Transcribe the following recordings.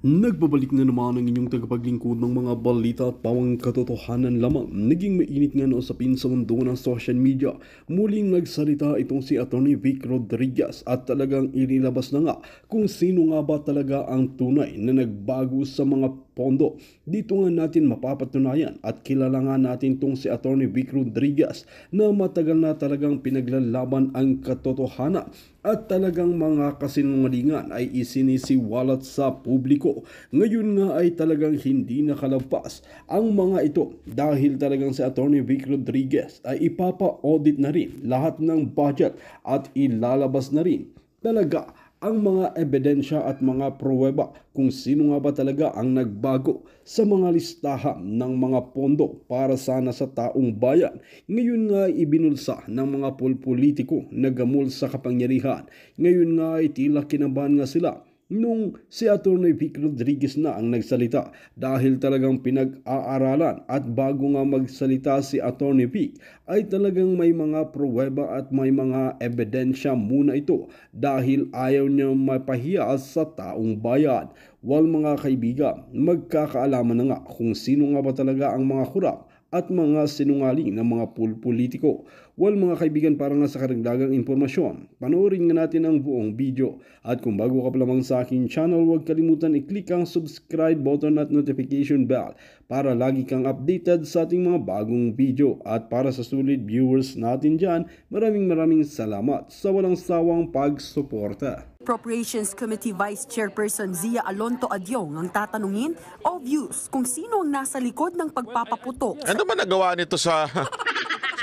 Nagbabalik na naman ang inyong tagapaglingkod ng mga balita at pawang katotohanan lamang. Naging mainit nga na usapin sa mundo ng social media. Muling nagsalita itong si Atty. Vic Rodriguez at talagang inilabas na nga kung sino nga ba talaga ang tunay na nagbago sa mga pondo. Dito nga natin mapapatunayan at kilala nga natin itong si Atty. Vic Rodriguez na matagal na talagang pinaglalaban ang katotohanan at talagang mga kasinungalingan ay isinisiwalat sa publiko. Ngayon nga ay talagang hindi nakalagpas ang mga ito dahil talagang si Atty. Vic Rodriguez ay ipapa-audit na rin lahat ng budget at ilalabas na rin talaga ang mga ebidensya at mga pruweba kung sino nga ba talaga ang nagbago sa mga listahan ng mga pondo para sana sa taong bayan. Ngayon nga ay ibinulsa ng mga politiko na gamol sa kapangyarihan. Ngayon nga ay tila kinabahan nga sila nung si Atty. Vic Rodriguez na ang nagsalita dahil talagang pinag-aaralan at bago nga magsalita si Atty. Vic ay talagang may mga pruweba at may mga ebidensya muna ito dahil ayaw niya mapahiya sa taong bayan. Wal mga kaibigan, magkakaalaman na nga kung sino nga ba talaga ang mga kurap at mga sinungaling ng mga politiko. Well mga kaibigan, para nga sa karagdagang impormasyon, panoorin nga natin ang buong video. At kung bago ka pa lamang sa aking channel, huwag kalimutan i-click ang subscribe button at notification bell para lagi kang updated sa ating mga bagong video. At para sa sulit viewers natin dyan, maraming salamat sa walang sawang pagsuporta. Appropriations Committee Vice Chairperson Zia Alonto Adyong ang tatanungin o views kung sino ang nasa likod ng pagpapaputok. Ano ba nagawa nito sa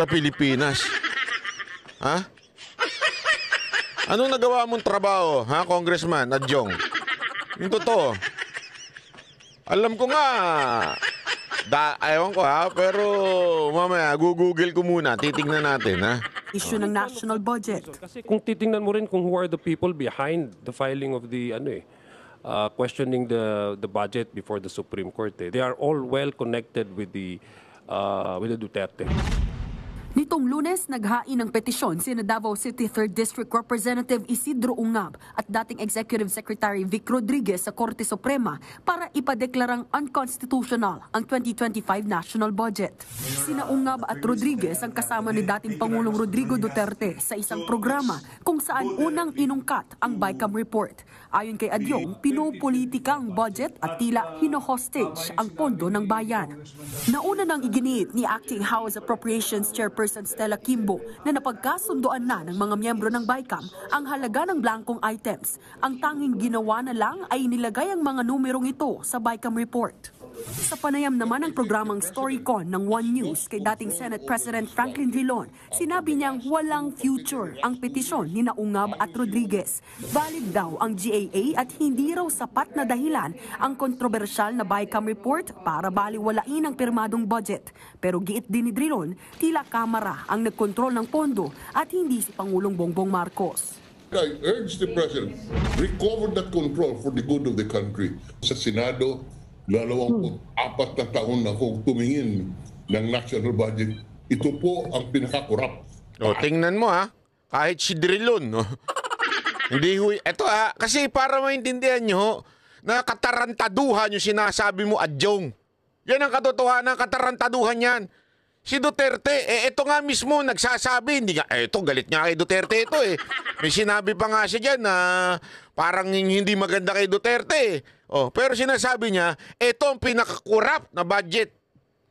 Pilipinas? Ha? Anong nagawa mong trabaho, ha, Congressman Adyong? Yung totoo. Alam ko nga, ayaw ko ha, pero mamaya, google ko muna, titignan natin ha. Issue ng national budget. Kasi kung titingnan mo rin kung who are the people behind the filing of the questioning the budget before the Supreme Court, they are all well connected with the Duterte. Nitong Lunes, naghain ng petisyon sina Davao City 3rd District Representative Isidro Ungab at dating Executive Secretary Vic Rodriguez sa Korte Suprema para ipadeklarang unconstitutional ang 2025 national budget. Sina Ungab at Rodriguez ang kasama ni dating Pangulong Rodrigo Duterte sa isang programa kung saan unang inungkat ang BICAM report. Ayon kay Adyong, pinupolitika ang budget at tila hino-hostage ang pondo ng bayan. Nauna nang iginiit ni Acting House Appropriations Chairperson Stella Kimbo na napagkasundoan na ng mga miyembro ng BICAM ang halaga ng blankong items. Ang tanging ginawa na lang ay nilagay ang mga numerong ito sa BICAM report. Sa panayam naman ng programang Storycon ng One News kay dating Senate President Franklin Drilon, sinabi niyang walang future ang petisyon ni Ungab at Rodriguez. Valid daw ang GAA at hindi raw sapat na dahilan ang kontrobersyal na BICAM report para baliwalain ang pirmadong budget. Pero giit din ni Drilon, tila Kamara ang nagkontrol ng pondo at hindi si Pangulong Bongbong Marcos. I urge the President, recover that control for the good of the country. Sa Senado, 24 na taon na kung tumingin ng national budget, ito po ang pinakakurap. O, tingnan mo ha, kahit si Drilon, no? Hindi huy, eto ha, kasi para maintindihan nyo, na katarantaduhan yung sinasabi mo, Adyong. Yan ang katotohanan, katarantaduhan yan. Si Duterte, ito nga mismo nagsasabi, hindi nga, ito galit nga kay Duterte ito eh. May sinabi pa nga siya dyan na parang hindi maganda kay Duterte. Oh, pero sinasabi niya, ito ang pinakakurap na budget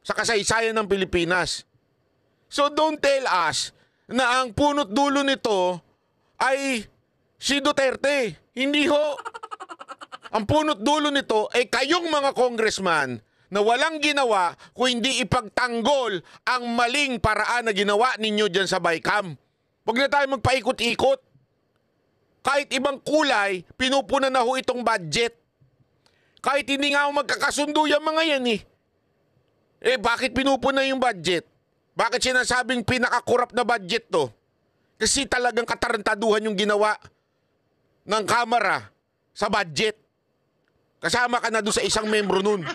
sa kasaysayan ng Pilipinas. So don't tell us na ang punot dulo nito ay si Duterte. Hindi ho. Ang punot dulo nito ay kayong mga congressman na walang ginawa kung hindi ipagtanggol ang maling paraan na ginawa ninyo dyan sa BICAM. Huwag na tayo magpaikot-ikot. Kahit ibang kulay, pinupunan na ho itong budget. Kahit hindi nga ako magkakasundo yung mga yan eh. Bakit pinupunan yung budget? Bakit sinasabing pinakakurap na budget to? Kasi talagang katarantaduhan yung ginawa ng Kamara sa budget. Kasama ka na doon sa isang membro nun.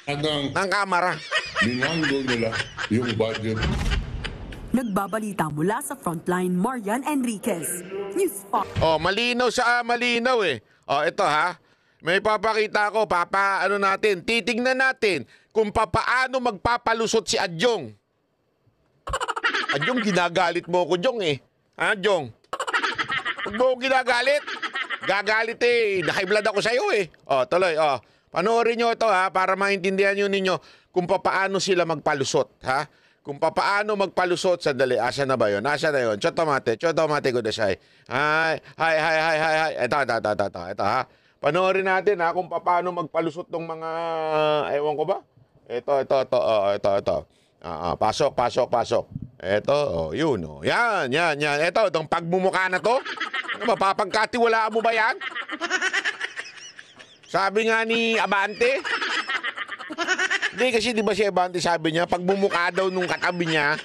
Ng Kamara. Binanggol nila yung budget. Nagbabalita mula sa Frontline, Marian Enriquez. News 5. Oh, malinaw sa malinaw eh. Oh, ito ha. May papakita ko, ano natin, titignan natin kung paano magpapalusot si Adjong. Adjong, ginagalit mo ko, Jong eh. Ha, Jong? Huwag mo ginagalit. Gagalit eh. High blood ako sa'yo eh. O, tuloy, o. Panoorin nyo ito ha, para maintindihan nyo ninyo kung paano sila magpalusot, ha? Kung paano magpalusot, sandali, asa na ba yun? Asa na yun? Chotomate ko na siya. Hi. Ito, ha? Panoorin natin ha, kung paano magpalusot ng mga, ewan ko ba? Ito. Pasok. Ito, yun, oh. Yan. Ito, itong pagmumukha na to. Mapapagkatiwalaan mo ba yan? Sabi nga ni Abante. Hindi, kasi di ba si Abante sabi niya, pagmumukha daw nung katabi niya,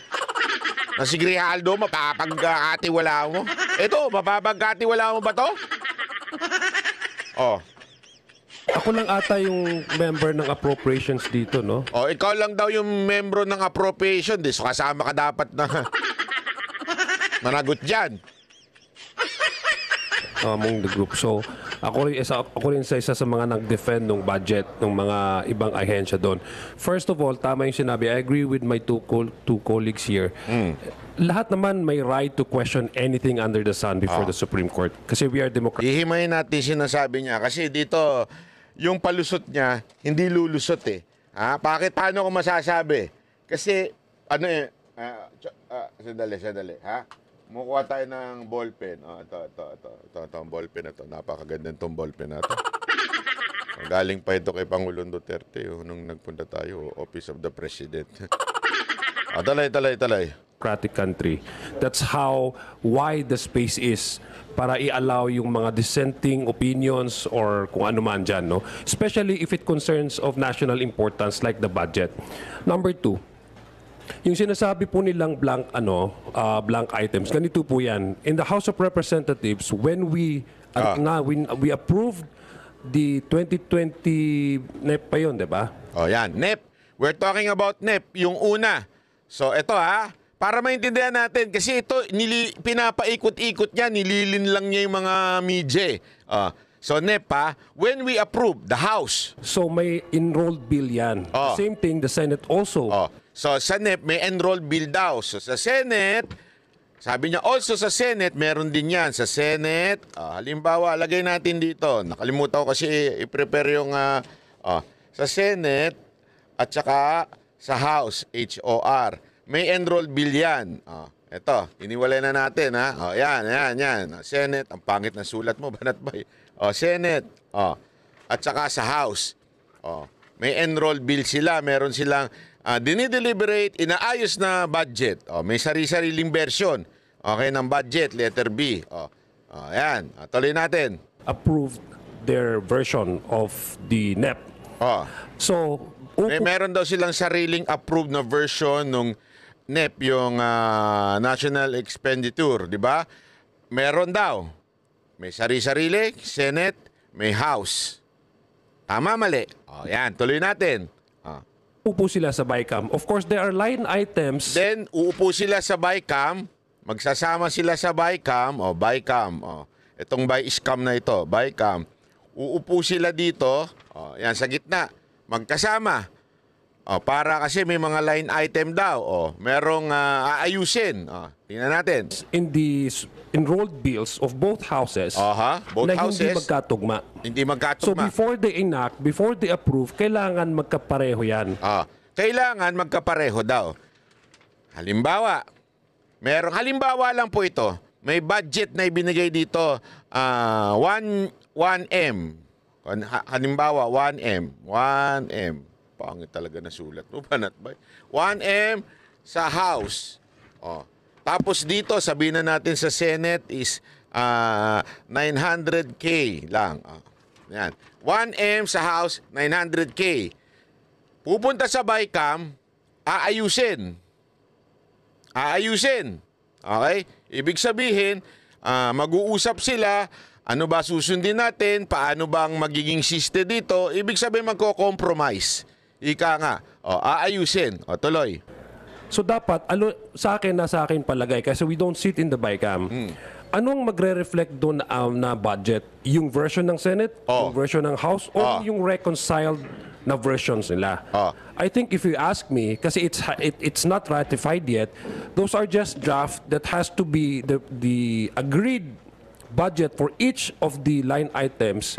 na si Grijaldo, mapapagkatiwalaan mo. Ito, mapapagkatiwalaan mo ba to? Oh. Ako lang ata yung member ng appropriations dito, no? Oh, ikaw lang daw yung membro ng appropriation. So kasama ka dapat na managot dyan. Among the group. So, ako rin sa isa sa mga nag-defend ng budget ng mga ibang ahensya doon. First of all, tama yung sinabi. I agree with my two colleagues here. Lahat naman may right to question anything under the sun before the Supreme Court. Kasi we are democratic. Ihimayin natin sinasabi niya. Kasi dito, yung palusot niya, hindi lulusot eh. Ha? Paano ko masasabi? Kasi, sandali. Ha? Mukuha tayo ng ballpen. Ito ang ballpen na ito. Napakaganda itong ballpen na ito. Galing pa ito kay Pangulong Duterte nung nagpunta tayo, Office of the President. Talay. Democratic country. That's how wide the space is para i-allow yung mga dissenting opinions or kung ano man dyan, no? Especially if it concerns of national importance like the budget. Number two, yung sinasabi po nilang blank items, ganito po yan. In the House of Representatives, when we approved the 2020 NEP pa yun, di ba? Yan. NEP. We're talking about NEP. Yung una. So, ito para maintindihan natin, kasi ito, pinapaikot-ikot niya, nililin lang niya yung mga media. So, NEP when we approve the House. So, may enrolled bill yan. Same thing, the Senate also. So, sa NEP, may enrolled bill daw. So, sa Senate, sabi niya, also sa Senate, meron din yan. Sa Senate, halimbawa, lagay natin dito. Nakalimutan ko kasi i-prepare yung sa Senate at saka sa House, HOR. May enrolled bill yan. Ito, iniwalay na natin, ha? Yan. Senate, ang pangit na sulat mo, Banat Bay. Senate, at saka sa House. May enrolled bill sila. Meron silang dinideliberate, inaayos na budget. May sari-sariling version. Okay, ng budget, letter B. Yan. Tuloy natin. Approved their version of the NEP. So, meron daw silang sariling approved na version ng NEP, yung National Expenditure, di ba? Meron daw. May sari-sarili, Senate, may House. Tama, mali? Yan, tuloy natin. Upo sila sa BICAM. Of course, there are line items. Then, uupo sila sa BICAM. Magsasama sila sa BICAM. BICAM. Itong BICAM na ito, BICAM. Uupo sila dito. Yan, sa gitna. Magkasama. Para kasi may mga line item daw. Merong aayusin. Tingnan natin. In the enrolled bills of both houses, both na houses, hindi magkatugma. So magkatugma. before they enact, before they approve, kailangan magkapareho yan. Kailangan magkapareho daw. Halimbawa lang po ito. May budget na ibinigay dito, 1M. Halimbawa, 1M. Pangit talaga na sulat. Banat Bay. 1M sa House. Tapos dito, sabihin na natin sa Senate is 900K lang. Yan. 1M sa House, 900K. Pupunta sa BICAM, aayusin. Okay? Ibig sabihin, mag-uusap sila, ano ba susundin natin, paano ba ang magiging system dito, ibig sabihin magko-compromise. Ika nga, aayusin. Tuloy. So dapat, nasa akin palagay, kasi we don't sit in the BICAM. anong magre-reflect doon na budget? Yung version ng Senate, yung version ng House, o yung reconciled na versions nila? I think if you ask me, kasi it's not ratified yet, those are just draft that has to be the agreed budget for each of the line items.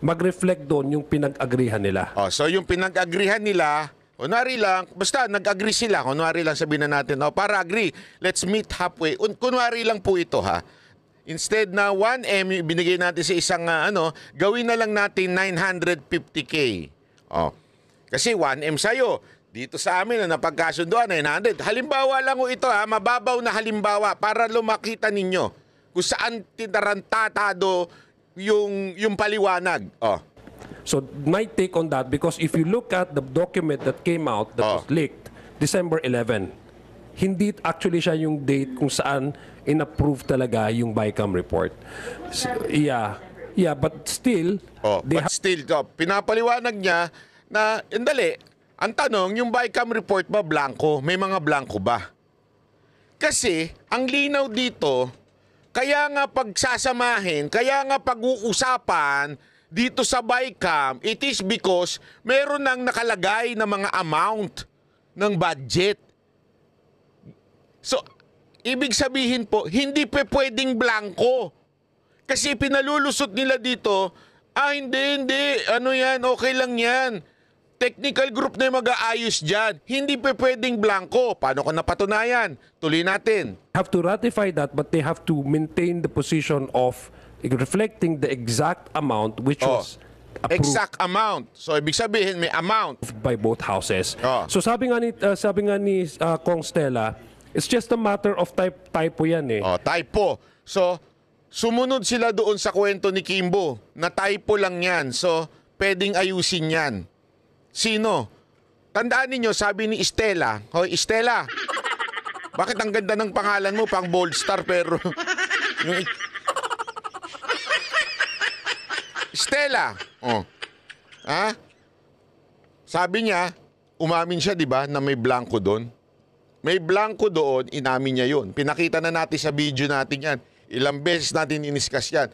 Mag-reflect doon yung pinag-agrihan nila. So yung pinag-agrihan nila, kunwari lang, basta nag-agree sila, kunwari lang sabihin na natin, para agree, let's meet halfway. Kunwari lang po ito ha. Instead na 1M, binigay natin sa isang gawin na lang natin 950K. Kasi 1M sa'yo. Dito sa amin na napagkasunduan, 900. Halimbawa lang ito mababaw na halimbawa para lumakita ninyo kung saan tinarantatado yung paliwanag. So my take on that, because if you look at the document that came out that was leaked, December 11, hindi actually siya yung date kung saan in-approve talaga yung BICAM report. So, but still, pinapaliwanag niya na, ang tanong, yung BICAM report ba blanco? May mga blanco ba? Kasi, ang linaw dito, kaya nga pagsasamahin, kaya nga pag-uusapan dito sa BICAM, it is because meron nang nakalagay na mga amount ng budget. So, ibig sabihin po, hindi pwedeng blanco. Kasi pinalulusot nila dito, hindi, okay lang yan. Technical group na yung mag-aayos dyan. Hindi pwedeng blanco. Paano ko napatunayan? Tuloy natin. Have to ratify that, but they have to maintain the position of reflecting the exact amount which was approved. Exact amount. So, ibig sabihin, may amount by both houses. So, sabi nga ni Kong Stella, it's just a matter of typo yan eh. Typo. So, sumunod sila doon sa kwento ni Kimbo na typo lang yan. So, pwedeng ayusin yan. Sino? Tandaan ninyo, sabi ni Estela, Hoy, Estela, bakit ang ganda ng pangalan mo, pang bold star, pero yung Estela, sabi niya, umamin siya, di ba, na may blanco doon. May blanco doon, inamin niya yun. Pinakita na natin sa video natin yan. Ilang beses natin iniskas yan.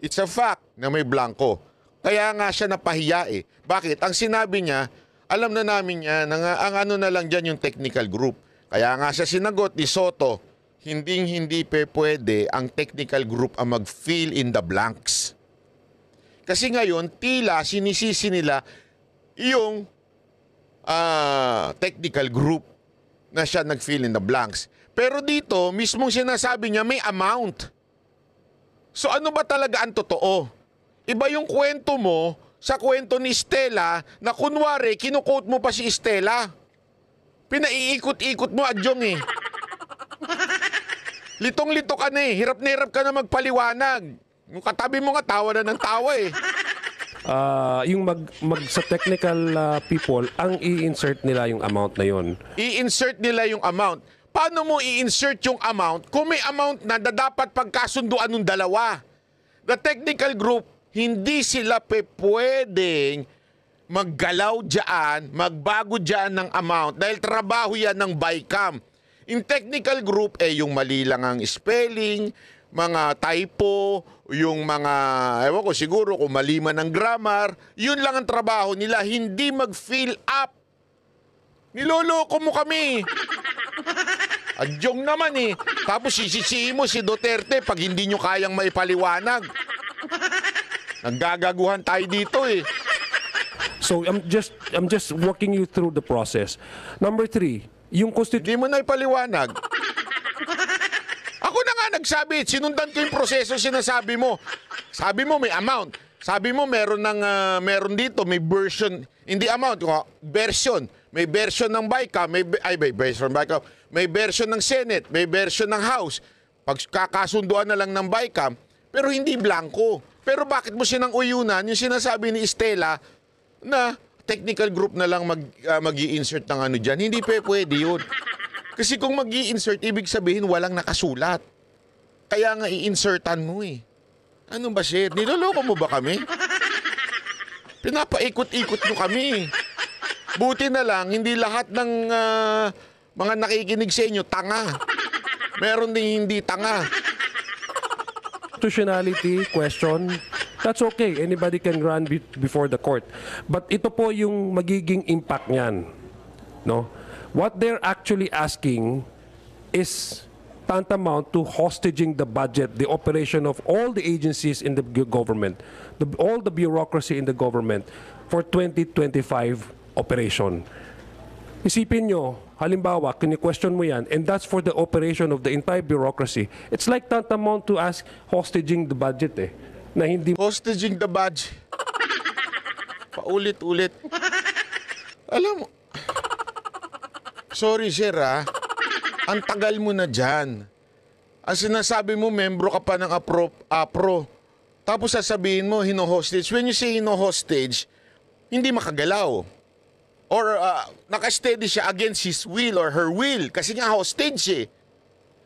It's a fact na may blanco. Kaya nga siya napahiya eh. Bakit? Ang sinabi niya, alam na namin niya, ang ano na lang dyan yung technical group. Kaya nga siya sinagot ni Soto, hindi pwede ang technical group ang mag-fill in the blanks. Kasi ngayon, tila sinisisi nila yung technical group na siya nag-fill in the blanks. Pero dito, mismong sinasabi niya may amount. So ano ba talaga ang totoo? Iba yung kwento mo sa kwento ni Stella na kunwari, kinukote mo pa si Stella. Pinaiikot-ikot mo, Adjong eh. Litong-lito ka na eh. Hirap na hirap ka na magpaliwanag. Yung katabi mo nga, tawa na ng tawa eh. Yung sa technical people, ang i-insert nila yung amount na yon. I-insert nila yung amount. Paano mo i-insert yung amount kung may amount na dapat pagkasunduan ng dalawa? The technical group, hindi sila pwedeng maggalaw dyan, magbago dyan ng amount dahil trabaho yan ng BICAM. In technical group, yung mali lang ang spelling, mga typo, yung mga, ewan ko siguro kung mali man ang grammar, yun lang ang trabaho nila, hindi mag-fill up. Niloloko mo kami. Adjong naman eh. Tapos sisisihin mo si Duterte pag hindi nyo kayang maipaliwanag. Naggagaguhan tayo dito eh. So I'm just walking you through the process. Number 3, yung Hindi mo na ipaliwanag. Ako na nga nagsabi, sinundan ko yung proseso sinasabi mo. Sabi mo may amount. Sabi mo meron dito, may version, hindi amount, version. May version ng BICAM, may version ng BICAM, may version ng Senate, may version ng House. Pagkakasunduan na lang ng BICAM, pero hindi blanco. Pero bakit mo sinang uyunan yung sinasabi ni Estela na technical group na lang mag-i-insert ng ano dyan? Hindi pwede yun. Kasi kung mag-i-insert, ibig sabihin walang nakasulat. Kaya nga i-insertan mo eh. Ano ba shit? Niloloko mo ba kami? Pinapaikot-ikot mo kami. Buti na lang, hindi lahat ng mga nakikinig sa inyo tanga. Meron ding hindi tanga. constitutionality question, that's okay. Anybody can run before the court. But ito po yung magiging impact niyan. No? What they're actually asking is tantamount to hostage the budget, the operation of all the agencies in the government, all the bureaucracy in the government for 2025 operation. Isipin nyo, halimbawa, kini-question mo yan, and that's for the operation of the entire bureaucracy. It's like tantamount to ask hostaging the budget na hindi Hostaging the budget. Paulit-ulit. Alam mo, sorry sir ang tagal mo na dyan. Ang sinasabi mo, membro ka pa ng APRO. Tapos sasabihin mo, hino-hostage. When you say hino-hostage, hindi makagalaw. Or naka-steady siya against his will or her will. Kasi nga hostage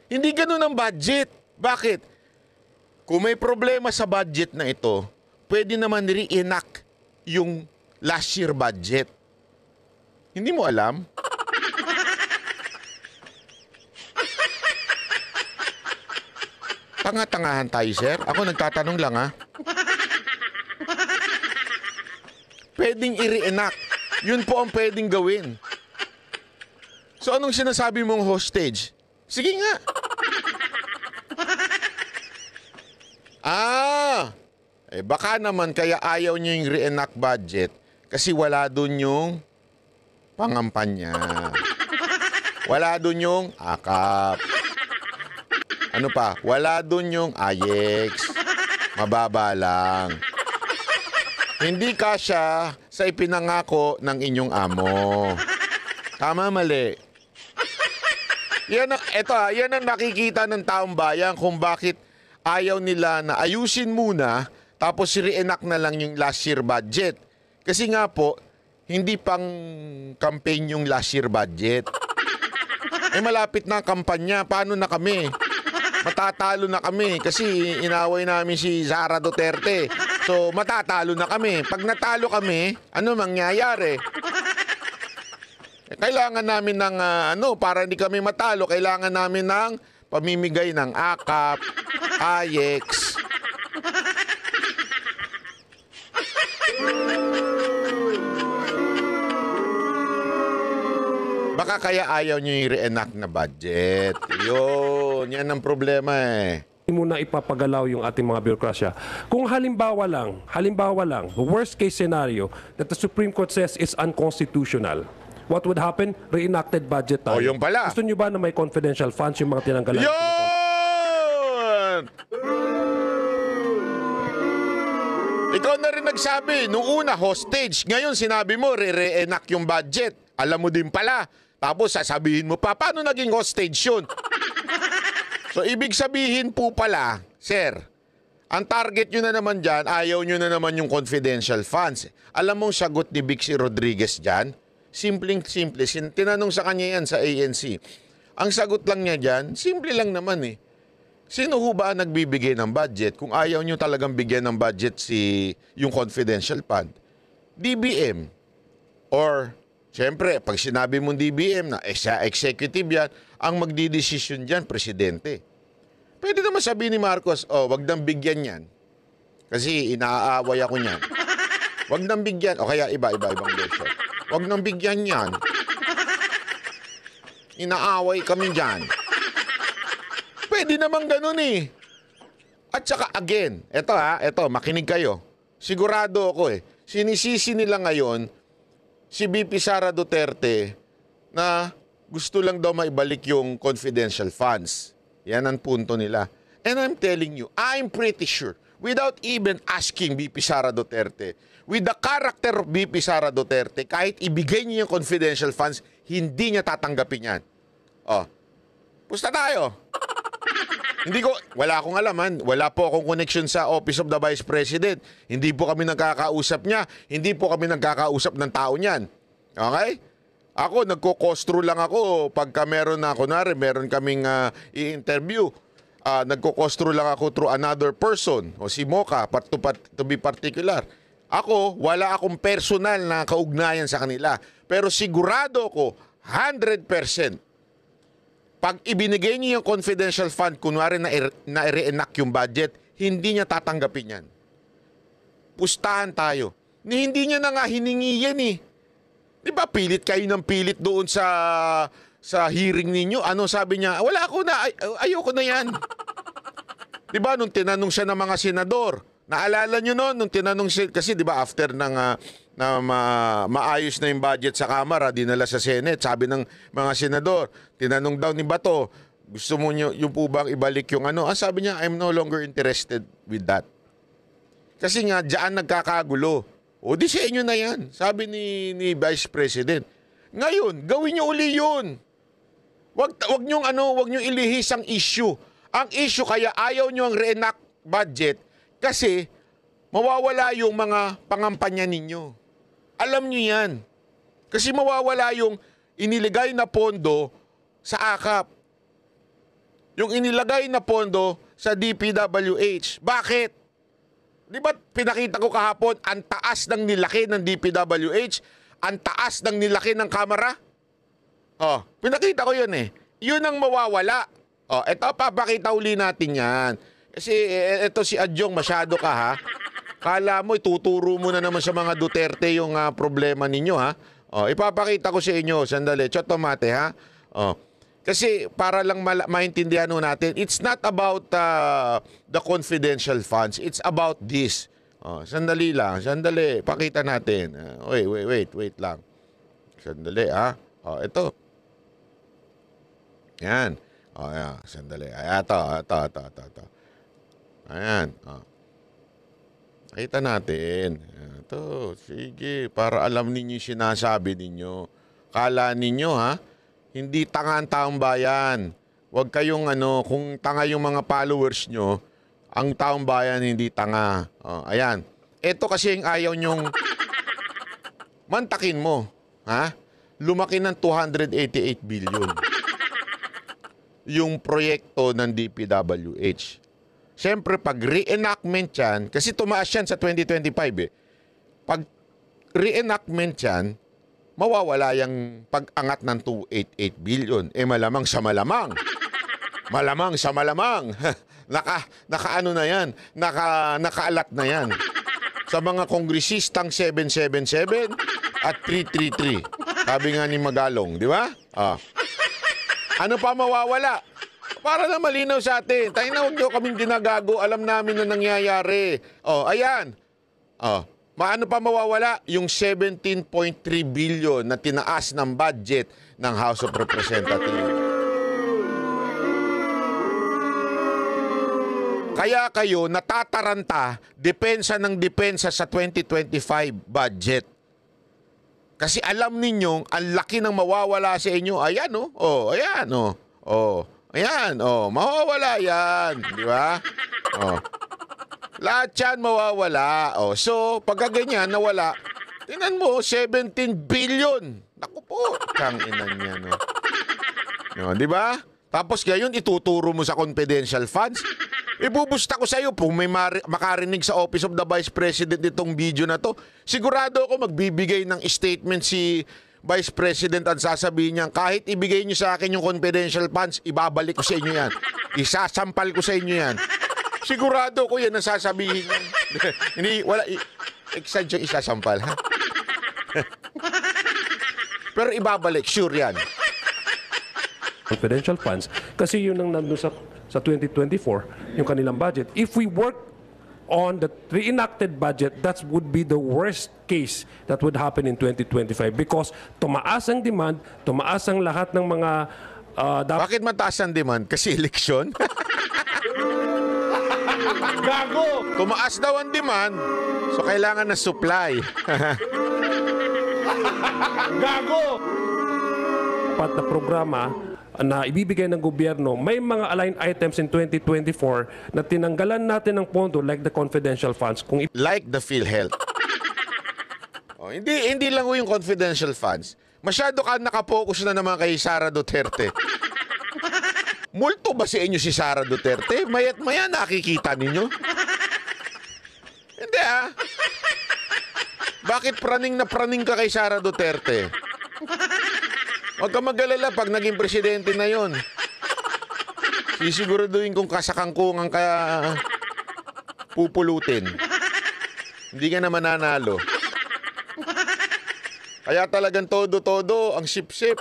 Hindi ganun ang budget. Bakit? Kung may problema sa budget na ito, pwede naman re-enact yung last year budget. Hindi mo alam? Tanga-tangahan tayo, sir. Ako nagtatanong lang, Pwedeng i-reenact. Yun po ang pwedeng gawin. So anong sinasabi mong hostage? Sige nga. Baka naman kaya ayaw nyo yung reenact budget kasi wala dun yung pangampanya. Wala dun yung akap. Ano pa? Wala dun yung AYEX. Mababa lang. Hindi kasya sa ipinangako ng inyong amo. Tama, mali. Yan ang nakikita ng taong bayan kung bakit ayaw nila na ayusin muna tapos reenact na lang yung last year budget. Kasi nga po, hindi pang campaign yung last year budget. Malapit na ang kampanya. Paano na kami? Matatalo na kami kasi inaway namin si Sara Duterte. So, matatalo na kami. Pag natalo kami, ano mangyayari? Kailangan namin ng, para hindi kami matalo, kailangan namin ng pamimigay ng AKAP, AYEX. Baka kaya ayaw nyo yung reenact na budget. Yun, yan ang problema muna ipapagalaw yung ating mga birokrasya. Kung halimbawa lang, the worst case scenario that the Supreme Court says is unconstitutional, what would happen? Reenacted budget tayo. Yung pala. Gusto nyo ba na may confidential funds yung mga tinanggalan? Yun! Ikaw na rin nagsabi, nung una hostage, ngayon sinabi mo re-reenact yung budget. Alam mo din pala. Tapos sasabihin mo pa, paano naging hostage yun? So, ibig sabihin po pala, sir, ang target nyo na naman dyan, ayaw nyo na naman yung confidential funds. Alam mong sagot ni Bixie Rodriguez dyan? Simpleng-simple. Tinanong sa kanya yan sa ANC. Ang sagot lang niya dyan, simple lang naman Sino ho ba nagbibigay ng budget kung ayaw nyo talagang bigyan ng budget yung confidential fund? DBM. Or, siyempre, pag sinabi mong DBM na sa executive yan, ang magdidesisyon dyan, presidente. Pwede naman sabihin ni Marcos, wag nang bigyan yan. Kasi inaaaway ako niyan. Wag nang bigyan. O kaya ibang version. Wag nang bigyan yan. Inaaway kami dyan. Pwede naman ganun At saka again, eto, makinig kayo. Sigurado ako sinisisi nila ngayon si VP Sara Duterte na gusto lang daw maibalik yung confidential funds. Yan ang punto nila. And I'm telling you, I'm pretty sure, without even asking VP Sara Duterte, with the character of VP Sara Duterte, kahit ibigay niya yung confidential funds, hindi niya tatanggapin yan. Pusta tayo. Wala akong alaman. Wala po akong connection sa Office of the Vice President. Hindi po kami nagkakausap niya. Hindi po kami nagkakausap ng tao niyan. Okay? Ako, nagko-costro lang ako pagka meron kaming i-interview. Nagko-costro lang ako through another person. O si Mocha, to be particular. Ako, wala akong personal na kaugnayan sa kanila. Pero sigurado ako, 100%, pag ibinigay niyo yung confidential fund, kunwari na reenact yung budget, hindi niya tatanggapin yan. Pustahan tayo. Hindi niya na nga hiningi yan eh. Di ba pilit kayo ng pilit doon sa hearing ninyo? Ano sabi niya? Wala ako na, ayoko na yan. Di ba nung tinanong siya ng mga senador, naalala nyo noon, nung tinanong siya, kasi di ba after ng maayos na yung budget sa Kamara, dinala sa Senate, sabi ng mga senador, tinanong daw ni Bato, gusto mo nyo, yung po bang ibalik yung ano? Sabi niya, I'm no longer interested with that. Kasi nga, diyan nagkakagulo. O di sa inyo na yan, sabi ni Vice President. Ngayon, gawin nyo uli yun. Wag nyo ilihis ang issue. Ang issue kaya ayaw nyo ang reenact budget kasi mawawala yung mga pangampanya ninyo. Alam nyo yan. Kasi mawawala yung iniligay na pondo sa AKAP. Yung inilagay na pondo sa DPWH. Bakit? Di ba pinakita ko kahapon, ang taas ng nilaki ng DPWH, ang taas ng nilaki ng Kamara? Pinakita ko yun eh. Yun ang mawawala. Eto, papakita uli natin yan. Kasi eto si Adjong, masyado ka ha. Kala mo, ituturo mo na naman sa mga Duterte yung problema ninyo ha. Ipapakita ko sa inyo, sandali, chotomate ha. Kasi para lang maintindihan natin, it's not about the confidential funds. It's about this. Sandali lang. Sandali. Pakita natin. Wait lang. Sandali, ha? Ito. Yan. Yan. Sandali. Ito. Ayan. Pakita natin. Ito. Sige. Para alam ninyo yung sinasabi ninyo. Kala ninyo, ha? Hindi tanga ang taong bayan. Huwag kayong kung tanga yung mga followers nyo, ang taong bayan hindi tanga. Ayan. Ito kasi yung ayaw nyong mantakin mo. Ha? Lumaki ng 288 billion. Yung proyekto ng DPWH. Siyempre, pag reenactment yan, kasi tumaas yan sa 2025 eh. Pag reenactment yan, mawawala yung pag-angat ng 288 billion. Malamang sa malamang. Malamang sa malamang. Naka-ano na yan. Nakaalat na yan. Sa mga kongresistang 777 at 333. Sabi nga ni Magalong, di ba? Ano pa mawawala? Para na malinaw sa atin. Tayo na huwag nyo kaming ginagago. Alam namin na nangyayari. Ayan. Maano pa mawawala? Yung 17.3 billion na tinaas ng budget ng House of Representatives. Kaya kayo natataranta depensa ng depensa sa 2025 budget. Kasi alam ninyong ang laki ng mawawala sa inyo. Ayan ayan ayan mawawala yan. Di ba? Lahat yan mawawala. So, pagka ganyan, nawala, tinan mo, 17 billion. Naku po, kang inan niya, di ba? Tapos ngayon, ituturo mo sa confidential funds. Ibubusta ko sa iyo, kung may makarinig sa Office of the Vice President itong video na to, sigurado ako magbibigay ng statement si Vice President at sasabihin niya, kahit ibigay niyo sa akin yung confidential funds, ibabalik ko sa inyo yan. Isasampal ko sa inyo yan. Sigurado ko yan ang sasabihin yan. Hindi, wala, excited yung isasampal, ha? Pero ibabalik, sure yan. Confidential funds, kasi yun ang nandun sa 2024, yung kanilang budget. If we work on the reenacted budget, that would be the worst case that would happen in 2025 because tumaas ang demand, tumaas ang lahat ng mga... Bakit mataas ang demand? Kasi eleksyon? Gago! Tumaas daw ang demand, so kailangan na supply. Gago! Pat na programa na ibibigay ng gobyerno, may mga aligned items in 2024 na tinanggalan natin ng pondo like the confidential funds. Like the PhilHealth. Hindi lang yung confidential funds. Masyado ka nakapokus na naman kay Sara Duterte. Multo ba sa inyo si Sara Duterte? Mayat maya nakikita ninyo? Hindi Bakit praning na praning ka kay Sara Duterte? Huwag ka mag-alala pag naging presidente na yon. Sisiguraduhin kong kasakangkungan ka pupulutin. Hindi ka na mananalo. Kaya talagang todo-todo ang sip-sip.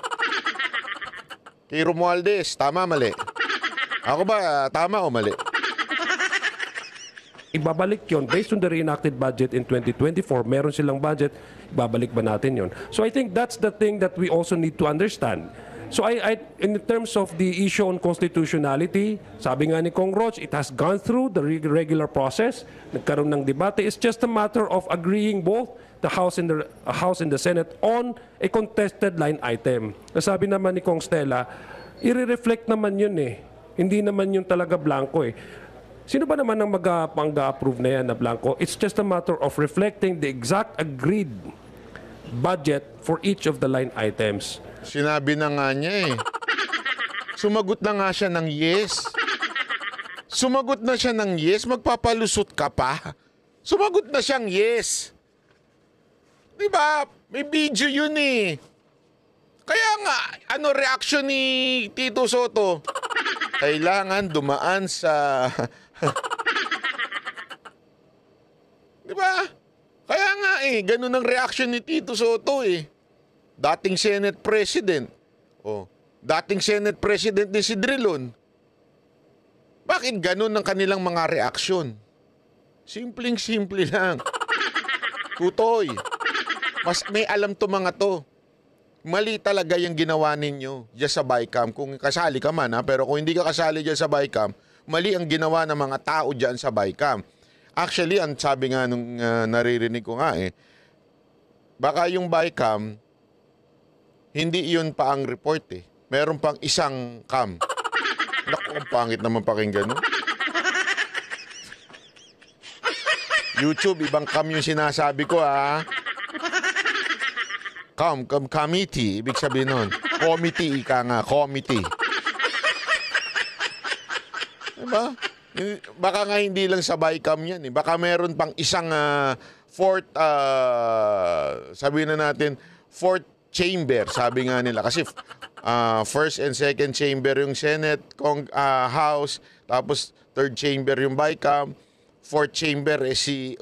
Kay Romualdez, tama, mali? Ako ba, tama o mali? Ibabalik yon based on the reenacted budget in 2024. Meron silang budget, ibabalik ba natin yon? So I think that's the thing that we also need to understand. So in terms of the issue on constitutionality, sabi nga ni Kong Roch, it has gone through the regular process. Nagkaroon ng debate. It's just a matter of agreeing both the House and the Senate on a contested line item. Sabi naman ni Kong Stella, i-reflect naman yun eh. Hindi naman yun talaga blanco eh. Sino ba naman ang mag-approve na yan na blanco? It's just a matter of reflecting the exact agreed budget for each of the line items. Sinabi na nga niya eh. Sumagot na nga siya ng yes. Sumagot na siya ng yes. Magpapalusot ka pa. Sumagot na siyang yes. Diba? May video yun eh. Kaya nga, ano reaction ni Tito Soto? Kailangan dumaan sa... Diba? Kaya nga eh, ganun ang reaction ni Tito Soto eh. Dating Senate President. Oh, dating Senate President din si Drilon. Bakit ganun ang kanilang mga reaksyon? Simpleng-simple lang. Tutoy. Mas may alam to mga to. Mali talaga yung ginawa ninyo dyan sa BICAM. Kung kasali ka man ha, pero kung hindi ka kasali dyan sa BICAM, mali ang ginawa ng mga tao dyan sa BICAM. Actually, ang sabi nga nung naririnig ko nga eh, baka yung BICAM, hindi iyon pa ang report eh. Meron pang isang cam. Naku, ang pangit naman pakinggan. No? YouTube, ibang cam yung sinasabi ko ha. Committee, ibig sabihin nun. Committee, ika nga, committee. Diba? Baka nga hindi lang sa BICAM yan eh. Baka meron pang isang fourth, sabihin na natin, fourth chamber, sabi nga nila. Kasi first and second chamber yung Senate, House, tapos third chamber yung BICAM, fourth chamber si...